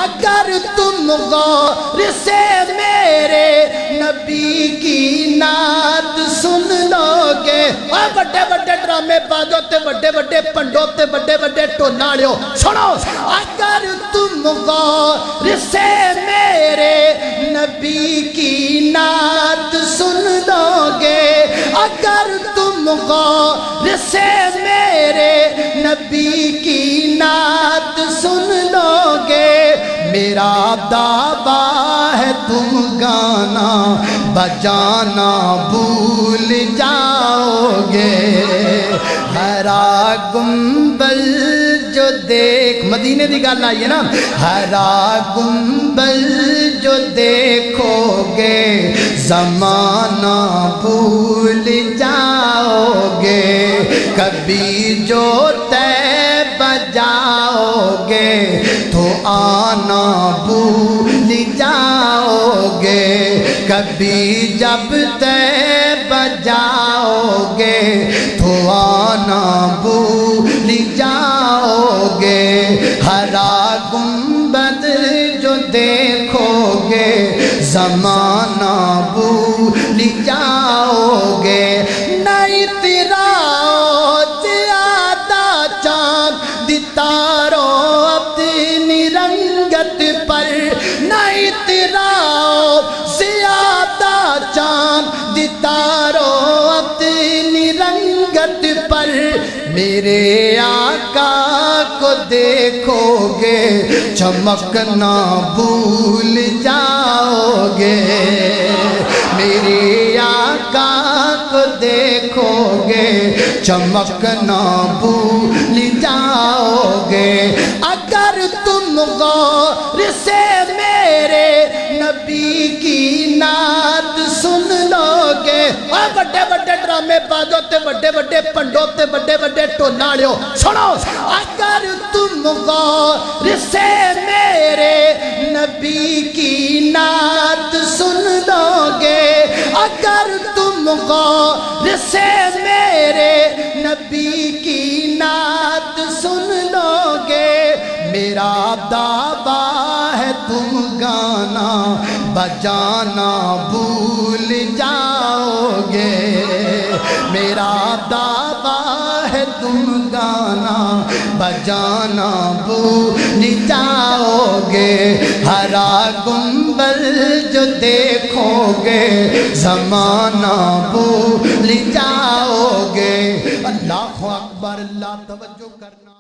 اگر تم غور سے میرے نبی کی نعت سن لو گے۔ اور بڑے بڑے ڈرامے بازو تے بڑے بڑے پنڈوں تے بڑے بڑے ٹوناڑیوں سنو، اگر تم غور سے میرے نبی کی نعت سن لو گے، اگر تم غور سے میرے نبی کی نعت سن لو گے، میرا دعویٰ ہے تم گانا بجانا بھول جاؤ گے۔ ہرا گنبد جو دیکھ، مدینے دی گل آئی ہے نا، ہرا گنبد جو دیکھو گے زمانہ بھول جاؤ گے، کبھی جو طیبہ جاؤ گے تو آنا بھول جاؤ گے، کبھی جب طیبہ جاؤ گے تو آنا بھول جاؤ گے۔ ہرا گنبد جو دیکھو گے زمانہ بھول جاؤ گے۔ نہیں تیرا زیادہ چاند ستاروں اپنی رنگت پر، نہیں تیرا زیادہ چاند ستاروں اپنی رنگت پر، میرے آقا کو دیکھو گے چمکنا بھول جاؤ گے، میرے آقا کو دیکھو گے چمکنا بھول جاؤ گے۔ اگر تم غور سے میرے نبی کی نعت سن لو گے، اور بڑے بڑے ڈرامے بازو تے بڑے بڑے پنڈوں تے بڑے بڑے ٹوناڑیوں سنو، اگر تم غور سے میرے نبی کی نعت سن لو گے، اگر تم غور سے میرے نبی کی نعت سن لو گے، میرا دعویٰ ہے تم گانا بجانا بھول جاؤ گے، میرا دعویٰ ہے تم گانا بجانا بھول جاؤ گے۔ ہرا گنبد جو دیکھو گے زمانہ بھول جاؤ گے۔ اللہ اکبر، اللہ توجہ کرنا۔